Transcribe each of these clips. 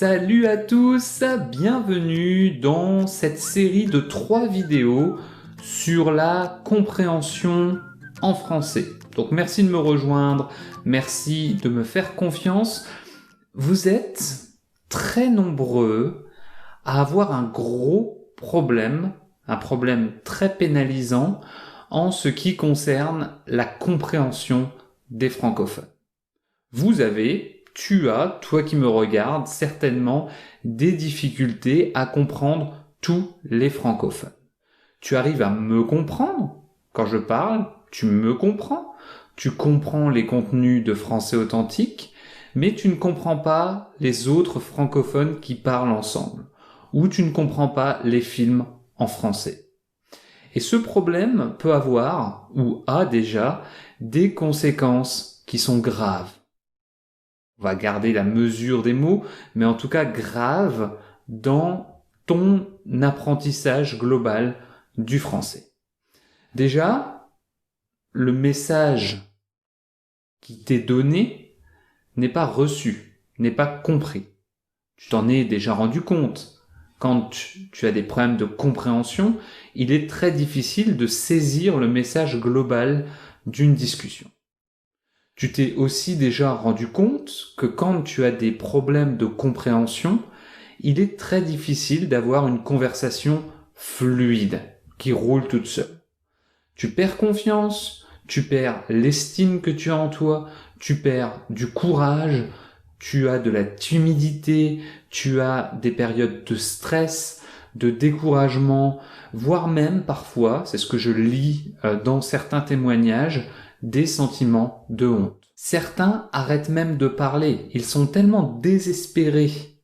Salut à tous, bienvenue dans cette série de 3 vidéos sur la compréhension en français. Donc merci de me rejoindre, merci de me faire confiance. Vous êtes très nombreux à avoir un gros problème, un problème très pénalisant en ce qui concerne la compréhension des francophones. Tu as, toi qui me regardes, certainement des difficultés à comprendre tous les francophones. Tu arrives à me comprendre quand je parle, tu me comprends, tu comprends les contenus de français authentique, mais tu ne comprends pas les autres francophones qui parlent ensemble, ou tu ne comprends pas les films en français. Et ce problème peut avoir, ou a déjà, des conséquences qui sont graves. On va garder la mesure des mots, mais en tout cas grave dans ton apprentissage global du français. Déjà, le message qui t'est donné n'est pas reçu, n'est pas compris. Tu t'en es déjà rendu compte. Quand tu as des problèmes de compréhension, il est très difficile de saisir le message global d'une discussion. Tu t'es aussi déjà rendu compte que quand tu as des problèmes de compréhension, il est très difficile d'avoir une conversation fluide, qui roule toute seule. Tu perds confiance, tu perds l'estime que tu as en toi, tu perds du courage, tu as de la timidité, tu as des périodes de stress, de découragement, voire même parfois, c'est ce que je lis dans certains témoignages, des sentiments de honte. Certains arrêtent même de parler. Ils sont tellement désespérés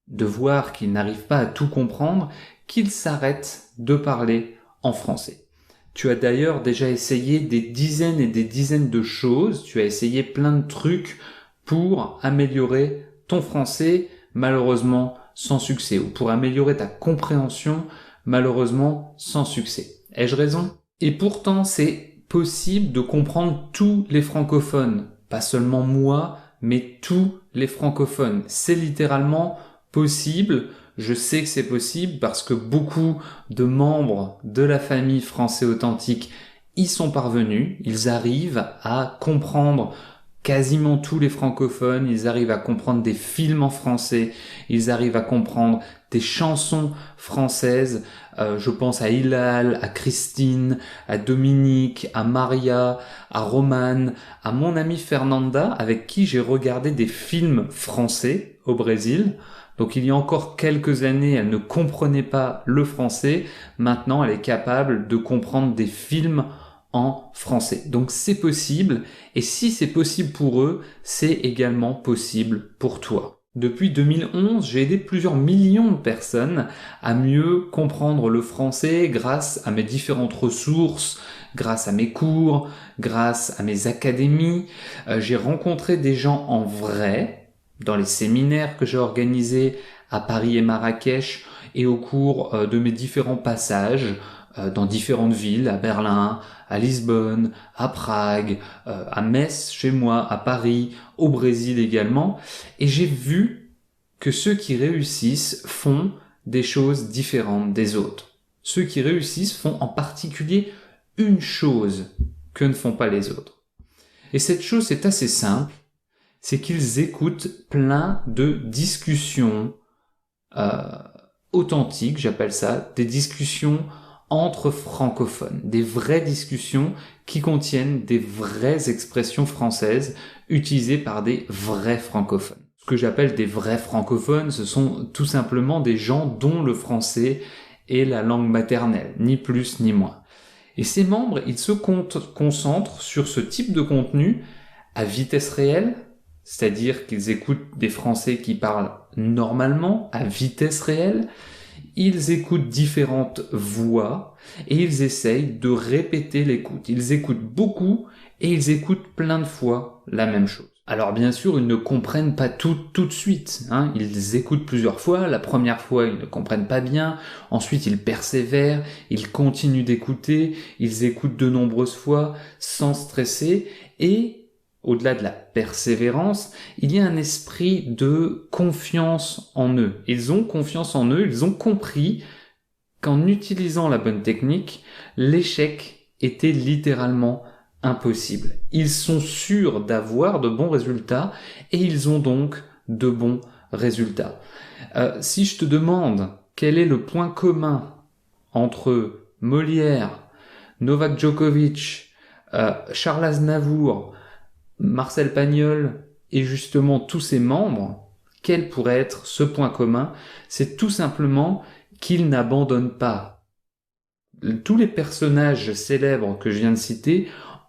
de voir qu'ils n'arrivent pas à tout comprendre qu'ils s'arrêtent de parler en français. Tu as d'ailleurs déjà essayé des dizaines et des dizaines de choses. Tu as essayé plein de trucs pour améliorer ton français, malheureusement sans succès, ou pour améliorer ta compréhension, malheureusement sans succès. Ai-je raison ? Et pourtant, c'est possible de comprendre tous les francophones, pas seulement moi, mais tous les francophones. C'est littéralement possible. Je sais que c'est possible parce que beaucoup de membres de la famille Français Authentique y sont parvenus. Ils arrivent à comprendre quasiment tous les francophones, ils arrivent à comprendre des films en français, ils arrivent à comprendre des chansons françaises, je pense à Hilal, à Christine, à Dominique, à Maria, à Romane, à mon amie Fernanda, avec qui j'ai regardé des films français au Brésil. Donc il y a encore quelques années, elle ne comprenait pas le français, maintenant elle est capable de comprendre des films en français. Donc c'est possible, et si c'est possible pour eux, c'est également possible pour toi. Depuis 2011, j'ai aidé plusieurs millions de personnes à mieux comprendre le français grâce à mes différentes ressources, grâce à mes cours, grâce à mes académies. J'ai rencontré des gens en vrai, dans les séminaires que j'ai organisés à Paris et Marrakech, et au cours de mes différents passages dans différentes villes, à Berlin, à Lisbonne, à Prague, à Metz chez moi, à Paris, au Brésil également. Et j'ai vu que ceux qui réussissent font des choses différentes des autres. Ceux qui réussissent font en particulier une chose que ne font pas les autres. Et cette chose, c'est assez simple, c'est qu'ils écoutent plein de discussions authentiques, j'appelle ça, des discussions entre francophones, des vraies discussions qui contiennent des vraies expressions françaises utilisées par des vrais francophones. Ce que j'appelle des vrais francophones, ce sont tout simplement des gens dont le français est la langue maternelle, ni plus ni moins. Et ces membres, ils se concentrent sur ce type de contenu à vitesse réelle, c'est-à-dire qu'ils écoutent des Français qui parlent normalement, à vitesse réelle. Ils écoutent différentes voix et ils essayent de répéter l'écoute. Ils écoutent beaucoup et ils écoutent plein de fois la même chose. Alors bien sûr, ils ne comprennent pas tout de suite. Ils écoutent plusieurs fois. La première fois, ils ne comprennent pas bien. Ensuite, ils persévèrent. Ils continuent d'écouter. Ils écoutent de nombreuses fois sans stresser. Et au-delà de la persévérance, il y a un esprit de confiance en eux. Ils ont confiance en eux, ils ont compris qu'en utilisant la bonne technique, l'échec était littéralement impossible. Ils sont sûrs d'avoir de bons résultats et ils ont donc de bons résultats. Si je te demande quel est le point commun entre Molière, Novak Djokovic, Charles Aznavour, Marcel Pagnol et justement tous ses membres, quel pourrait être ce point commun? C'est tout simplement qu'ils n'abandonnent pas. Tous les personnages célèbres que je viens de citer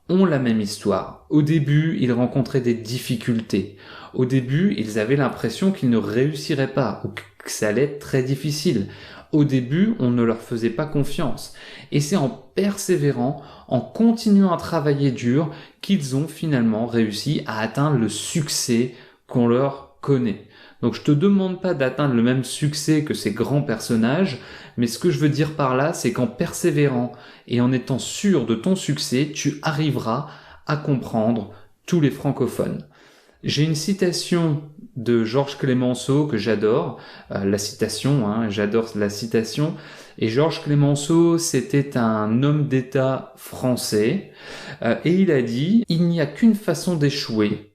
ont la même histoire. Au début, ils rencontraient des difficultés. Au début, ils avaient l'impression qu'ils ne réussiraient pas ou que ça allait être très difficile. Au début, on ne leur faisait pas confiance. Et c'est en persévérant, en continuant à travailler dur, qu'ils ont finalement réussi à atteindre le succès qu'on leur connaît. Donc je te demande pas d'atteindre le même succès que ces grands personnages, mais ce que je veux dire par là, c'est qu'en persévérant et en étant sûr de ton succès, tu arriveras à comprendre tous les francophones. J'ai une citation de Georges Clemenceau que j'adore, j'adore la citation, et Georges Clemenceau, c'était un homme d'État français, et il a dit « Il n'y a qu'une façon d'échouer,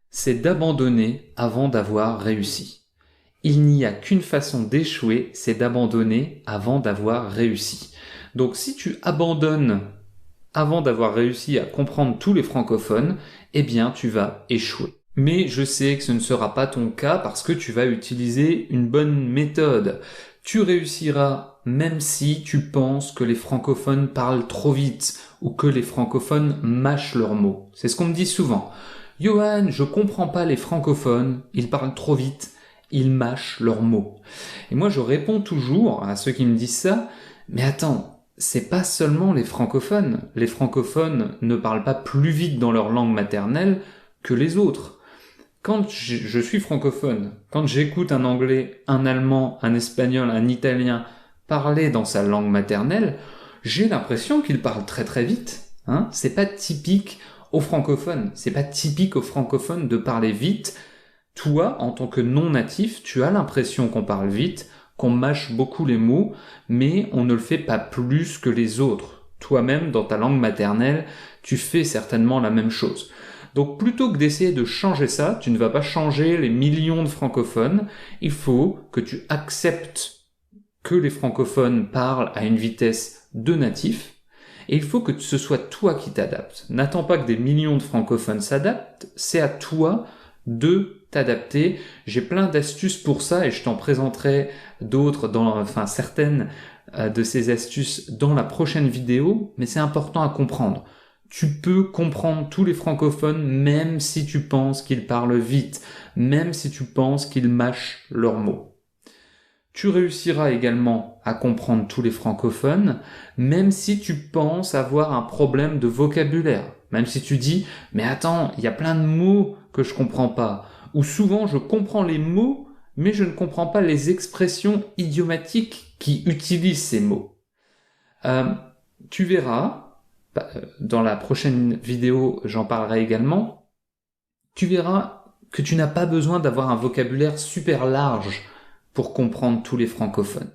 c'est d'abandonner avant d'avoir réussi. Il n'y a qu'une façon d'échouer, c'est d'abandonner avant d'avoir réussi. » Donc si tu abandonnes avant d'avoir réussi à comprendre tous les francophones, eh bien tu vas échouer. Mais je sais que ce ne sera pas ton cas parce que tu vas utiliser une bonne méthode. Tu réussiras même si tu penses que les francophones parlent trop vite ou que les francophones mâchent leurs mots. C'est ce qu'on me dit souvent. Johan, je comprends pas les francophones, ils parlent trop vite, ils mâchent leurs mots. Et moi je réponds toujours à ceux qui me disent ça, mais attends, c'est pas seulement les francophones. Les francophones ne parlent pas plus vite dans leur langue maternelle que les autres. Quand je suis francophone, quand j'écoute un anglais, un allemand, un espagnol, un italien parler dans sa langue maternelle, j'ai l'impression qu'il parle très très vite. C'est pas typique aux francophones. C'est pas typique aux francophones de parler vite. Toi, en tant que non-natif, tu as l'impression qu'on parle vite, qu'on mâche beaucoup les mots, mais on ne le fait pas plus que les autres. Toi-même, dans ta langue maternelle, tu fais certainement la même chose. Donc plutôt que d'essayer de changer ça, tu ne vas pas changer les millions de francophones, il faut que tu acceptes que les francophones parlent à une vitesse de natif, et il faut que ce soit toi qui t'adaptes. N'attends pas que des millions de francophones s'adaptent, c'est à toi de t'adapter. J'ai plein d'astuces pour ça et je t'en présenterai d'autres, certaines de ces astuces dans la prochaine vidéo, mais c'est important à comprendre. Tu peux comprendre tous les francophones même si tu penses qu'ils parlent vite, même si tu penses qu'ils mâchent leurs mots. Tu réussiras également à comprendre tous les francophones, même si tu penses avoir un problème de vocabulaire. Même si tu dis, mais attends, il y a plein de mots que je comprends pas. Ou souvent, je comprends les mots, mais je ne comprends pas les expressions idiomatiques qui utilisent ces mots. Tu verras, dans la prochaine vidéo, j'en parlerai également, tu verras que tu n'as pas besoin d'avoir un vocabulaire super large pour comprendre tous les francophones.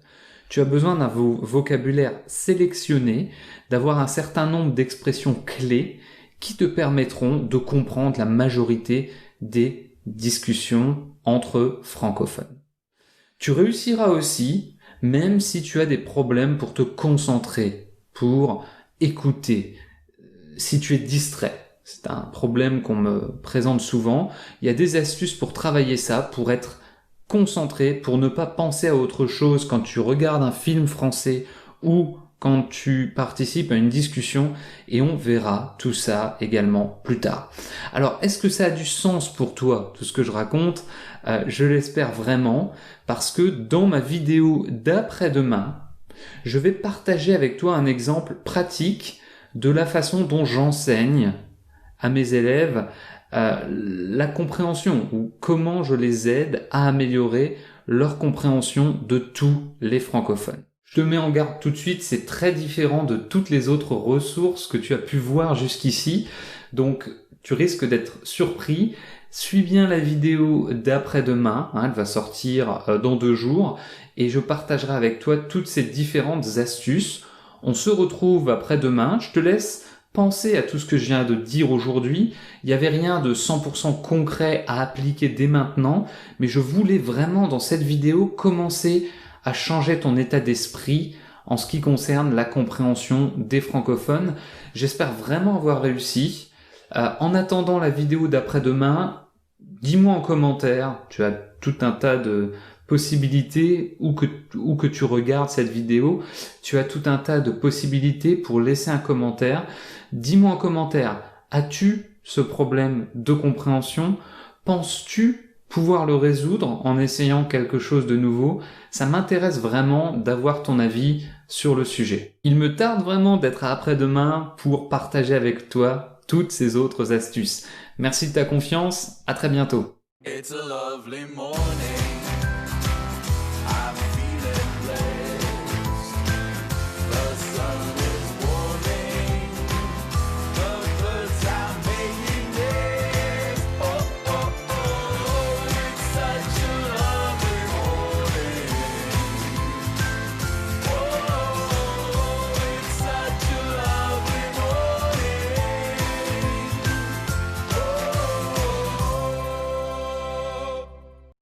Tu as besoin d'un vocabulaire sélectionné, d'avoir un certain nombre d'expressions clés qui te permettront de comprendre la majorité des discussions entre francophones. Tu réussiras aussi, même si tu as des problèmes pour te concentrer, pour écouter, si tu es distrait. C'est un problème qu'on me présente souvent. Il y a des astuces pour travailler ça, pour être concentré, pour ne pas penser à autre chose quand tu regardes un film français ou quand tu participes à une discussion, et on verra tout ça également plus tard. Alors, est-ce que ça a du sens pour toi, tout ce que je raconte? Je l'espère vraiment, parce que dans ma vidéo d'après-demain, je vais partager avec toi un exemple pratique de la façon dont j'enseigne à mes élèves la compréhension, ou comment je les aide à améliorer leur compréhension de tous les francophones. Je te mets en garde tout de suite, c'est très différent de toutes les autres ressources que tu as pu voir jusqu'ici. Donc, tu risques d'être surpris. Suis bien la vidéo d'après-demain, elle va sortir dans 2 jours et je partagerai avec toi toutes ces différentes astuces. On se retrouve après-demain. Je te laisse penser à tout ce que je viens de dire aujourd'hui. Il n'y avait rien de 100% concret à appliquer dès maintenant, mais je voulais vraiment dans cette vidéo commencer à changer ton état d'esprit en ce qui concerne la compréhension des francophones. J'espère vraiment avoir réussi. En attendant la vidéo d'après-demain, dis-moi en commentaire, tu as tout un tas de possibilités où que tu regardes cette vidéo, tu as tout un tas de possibilités pour laisser un commentaire. Dis-moi en commentaire, as-tu ce problème de compréhension? Penses-tu pouvoir le résoudre en essayant quelque chose de nouveau? Ça m'intéresse vraiment d'avoir ton avis sur le sujet. Il me tarde vraiment d'être après-demain pour partager avec toi toutes ces autres astuces. Merci de ta confiance, à très bientôt. It's a lovely morning.